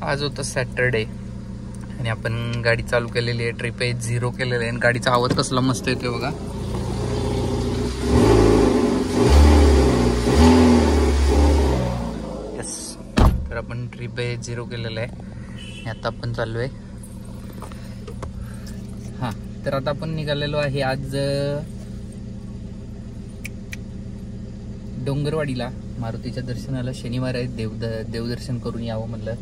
आज होतं सॅटरडे आणि आपण गाडी चालू केलेली आहे. ट्रिप आहे 0 केलेलं आहे आणि गाडीचा आवाज कसला मस्त येतोय बघा. यस, तर आपण ट्रिप आहे 0 केलेलं आहे आणि आता आपण चालू आहे. हां, तर आता आपण निघालेलो आहे आज डोंगरवाडीला मारुतीच्या दर्शनाला. शनिवार आहे, देवदर्शन करून यावं म्हणलं.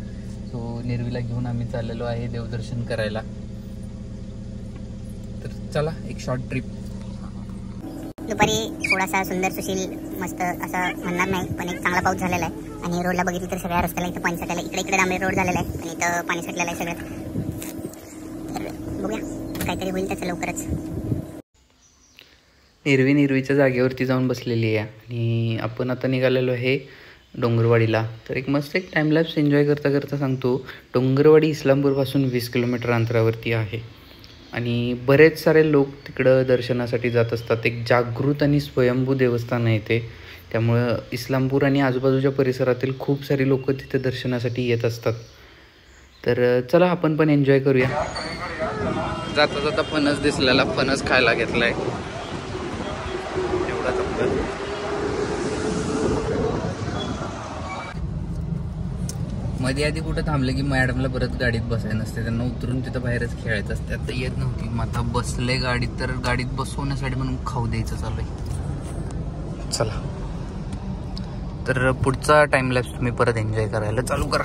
सो निर्वीला घेऊन आम्ही चाललेलो आहे देवदर्शन करायला. तर चला, एक शॉर्ट ट्रिप. दुपारी थोडासा सुंदर सुशील मस्त असं म्हणणार नाही, पण एक चांगला पाऊस झालेला आहे आणि रोडला बघितलं तर सगळ्या रस्त्याला इथं पाणी साठलेलं आहे. इकडे डांबरी रोड झालेला आहे आणि इथं पाणी साठलेलं आहे सगळ्यात. तर बघूया काहीतरी होईल त्याचं लवकरच. निर्वीच्या जागेवरती जाऊन बसलेली आहे आणि आपण आता निघालेलो आहे डोंगरवाडीला. तर एक मस्त एक टाईमलॅप्स एन्जॉय करता करता सांगतो. डोंगरवाडी इस्लामपूरपासून 20 किलोमीटर अंतरावरती आहे आणि बरेच सारे लोक तिकडं दर्शनासाठी जात असतात. एक जागृत आणि स्वयंभू देवस्थान आहे ते. त्यामुळं इस्लामपूर आणि आजूबाजूच्या परिसरातील खूप सारी लोक तिथे दर्शनासाठी येत असतात. तर चला, आपण पण एन्जॉय करूया. जाता जाता फणस दिसलेला, फणस खायला घेतलाय. मध्ये आधी कुठं थांबलं की मॅडमला परत गाडीत बसायला नसते, त्यांना उतरून तिथं बाहेरच खेळायचं असते. आता येत नव्हती, मग आता बसले गाडीत, तर गाडीत बसवण्यासाठी म्हणून खाऊ द्यायचं चालू आहे. चला, तर पुढचा टाइमलॅप्स तुम्ही परत एन्जॉय करायला चालू करा.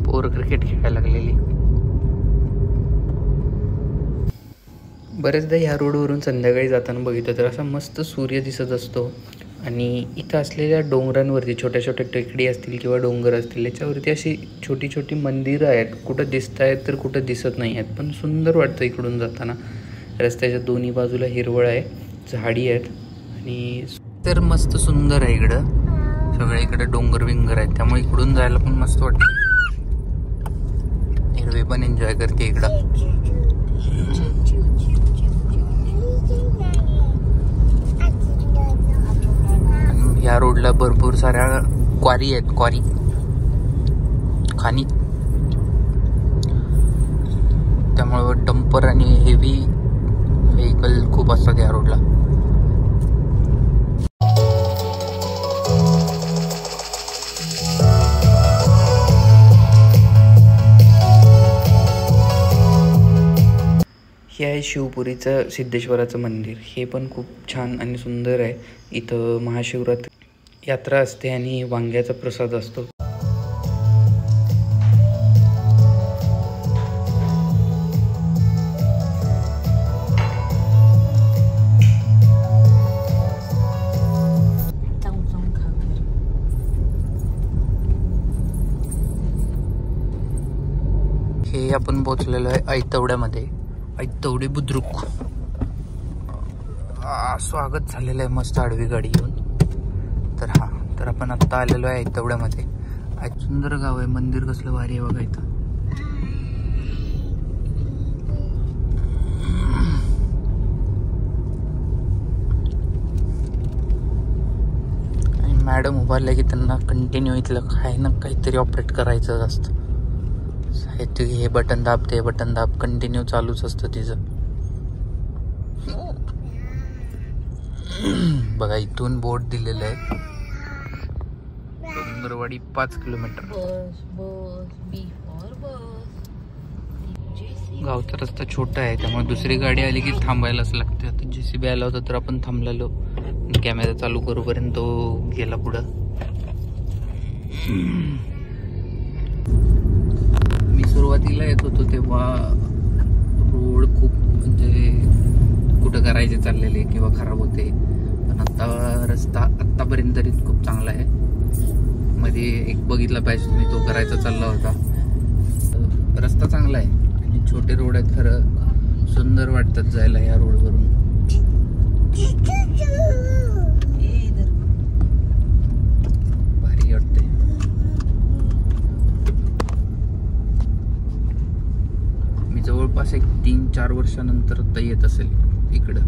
पोर क्रिकेट खेळायला लागलेली. बरेचदा ह्या रोडवरून संध्याकाळी जाताना बघितलं तर असा मस्त सूर्य दिसत असतो आणि इथं असलेल्या डोंगरांवरती छोट्या छोट्या टेकडी असतील किंवा डोंगर असतील, याच्यावरती अशी छोटी छोटी मंदिरं आहेत. कुठं दिसत आहेत तर कुठं दिसत नाही आहेत, पण सुंदर वाटतं इकडून जाताना. रस्त्याच्या दोन्ही बाजूला हिरवळ आहे, झाडी आहेत आणि तर मस्त सुंदर आहे इकडं. सगळ्या इकडे डोंगर विंगर आहेत, त्यामुळे इकडून जायला पण मस्त वाटतं. हिरवी पण एन्जॉय करते इकडं. या रोडला भरपूर साऱ्या क्वारी आहेत, खाणी. त्यामुळे डंपर आणि हेवी व्हेकल खूप असतात या रोडला. हे आहे शिवपुरीचं सिद्धेश्वराचं मंदिर. हे पण खूप छान आणि सुंदर आहे. इथं महाशिवरात्री यात्रा असते आणि वांग्याचा प्रसाद असतो. हे आपण पोहोचलेलो आहे ऐतवड्यामध्ये. ऐतवडे बुद्रुक. स्वागत झालेलं आहे मस्त आडवी गाडी घेऊन. तर आपण आत्ता आलेलो आहे ऐतवड्यामध्ये. सुंदर गाव आहे. मंदिर कसलं भारी आहे बघा इथं. आणि मॅडम उभारल्या की त्यांना कंटिन्यू इथलं काही ना काहीतरी ऑपरेट करायचं असतं. हे बटन दाब, ते बटन दाब, कंटिन्यू चालूच असतं तिचं. बघा, इथून बोर्ड दिलेलं आहे डोंगरवाडी 5 किलोमीटर. गावचा रस्ता छोटा आहे, त्यामुळे दुसरी गाडी आली की थांबायलाच लागते. आता JCB आला होता तर आपण थांबलेलो. कॅमेरा चालू करूपर्यंत तो गेला पुढं. मी सुरुवातीला येत होतो तेव्हा रोड खूप म्हणजे कुठं करायचे चाललेले किंवा खराब होते, पण आता रस्ता आत्तापर्यंत तरी खूप चांगला आहे. मध्ये एक बघितला पाहिजे तुम्ही, तो करायचा चालला होता. रस्ता चांगला आहे आणि छोटे रोड आहेत, खरं सुंदर वाटतात जायला या रोडवरून. भारी वाटते. मी जवळपास एक 4 वर्षानंतर आता येत असेल इकडं.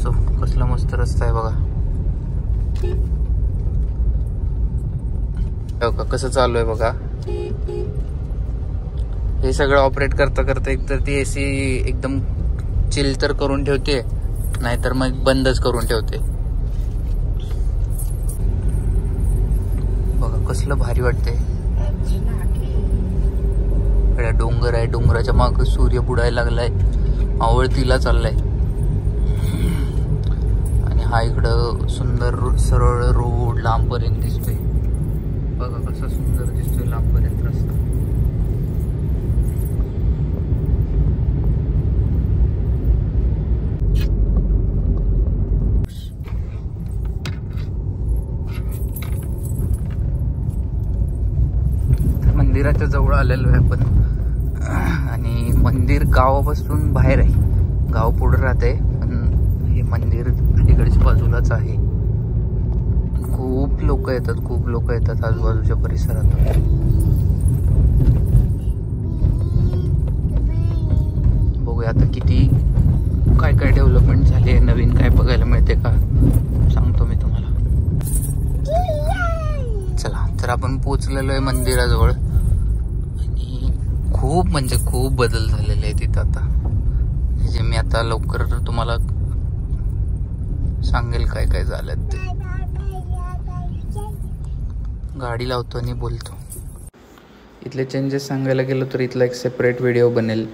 सो कसला मस्त रस्ता आहे बघा. कसं चालू आहे बघा. हे सगळं ऑपरेट करता करता एकतर ती एसी एकदम चिल तर करून ठेवते, नाहीतर मग बंदच करून ठेवते. बघा कसलं भारी वाटते. डोंगर आहे, डोंगराच्या माग सूर्य बुडायला लागलाय, आवळतीला चाललाय. आणि हा इकडं सुंदर सरळ रोड लांबपर्यंत दिसतोय. बघा कसा सुंदर दिसतोय लांबपर्यंत रस्ता. मंदिराच्या जवळ आलेलो आहे आपण. आणि मंदिर गावापासून बाहेर आहे, गाव पुढे राहते, पण हे मंदिर इकडच्या बाजूलाच आहे. खूप लोक येतात आजूबाजूच्या परिसरात. बघूया आता किती काय काय डेव्हलपमेंट झाले, नवीन काय बघायला मिळते का सांगतो मी तुम्हाला. चला तर आपण पोचलेलो आहे मंदिराजवळ. खूप म्हणजे खूप बदल झालेले आहे तिथं आता, जे मी आता लवकर तुम्हाला सांगेल काय काय झालं ते. गाडी लावतो आणि बोलतो. इथले चेंजेस सांगायला गेलो तर इथला एक सेपरेट व्हिडिओ बनेल.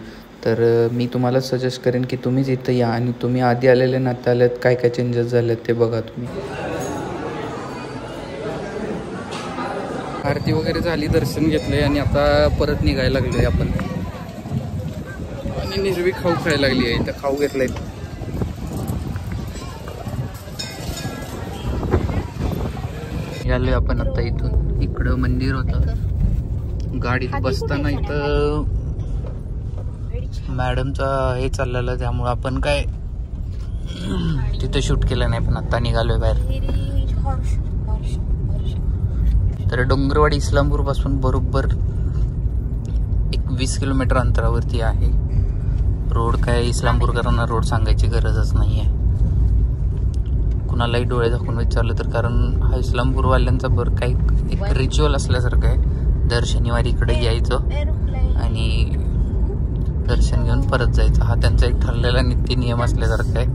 तर मी तुम्हाला सजेस्ट करेन की तुम्हीच इथं या आणि तुम्ही आधी आलेले नाते आलेत, काय काय चेंजेस झालेत ते बघा तुम्ही. आरती वगैरे झाली, दर्शन घेतले आणि आता परत निघायला लागलोय आपण. आणि निरवी खाऊ खायला लागली आहे, इथं खाऊ घेतलाय. आलोय आपण आता इथून. इकडं मंदिर होतं. गाडीत बसताना इथं मॅडमचा हे चाललेलं, त्यामुळं आपण काय तिथं शूट केलं नाही. पण आता निघालोय बाहेर. तर डोंगरवाडी इस्लामपूर पासून बरोबर 20 किलोमीटर अंतरावरती आहे. रोड काय इस्लामपूरकरांना रोड सांगायची गरजच नाही आहे. कुणालाही डोळे दाखवून विचारलं तर, कारण हा इस्लामपूरवाल्यांचा बरं काही एक रिच्युअल असल्यासारखं आहे. दर शनिवारी इकडे यायचं आणि दर्शन घेऊन परत जायचं, हा त्यांचा एक ठरलेला नित्य नियम असल्यासारखं आहे.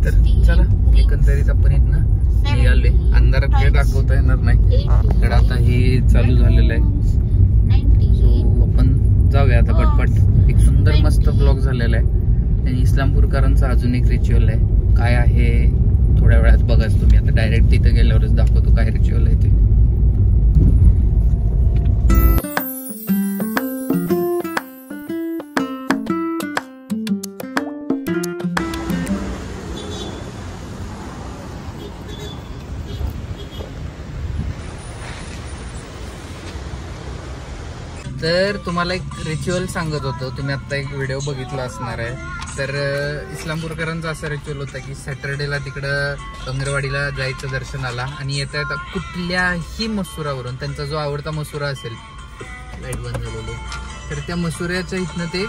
तर चला एकंदरीत आपण इथनं निघालोय. अंधारात काही दाखवता येणार नाही, इकडं आता हे चालू झालेलं आहे. सो आपण जाऊया आता पटपट. एक सुंदर मस्त ब्लॉग झालेला आहे. आणि इस्लामपूरकरांचा अजून एक रिच्युअल आहे, काय आहे थोड्या वेळात बघाच तुम्ही. आता डायरेक्ट तिथे गेल्यावरच दाखवतो काय रिच्युअल आहे ते. तर तुम्हाला एक रिच्युअल सांगत होतो, तुम्ही आता एक व्हिडिओ बघितला असणार आहे. तर इस्लामपूरकरांचा असा रिच्युअल होता की सॅटर्डेला तिकडं डोंगरवाडीला जायचं दर्शनाला, आणि येता येता कुठल्याही मसुरावरून त्यांचा जो आवडता मसुरा असेल, लाईट बंद झालेली, तर त्या मसुऱ्याच्या इथनं ते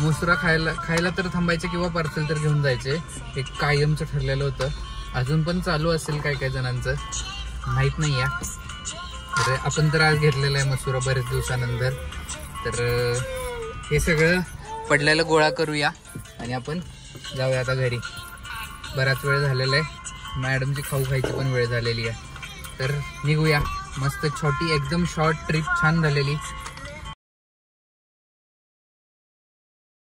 मसुरा खायला तर थांबायचे किंवा पार्सल तर घेऊन जायचे. हे कायमचं ठरलेलं होतं. अजून पण चालू असेल काय काय जणांचं, माहीत नाही आहे. तर आपण तर आज घेतलेला आहे मसुरा बरेच दिवसानंतर. तर हे सगळं पडलेलं गोळा करूया आणि आपण जाऊया आता घरी. बराच वेळ झालेला आहे, मॅडमची खाऊ खायची पण वेळ झालेली आहे. तर निघूया. मस्त छोटी एकदम शॉर्ट ट्रिप छान झालेली.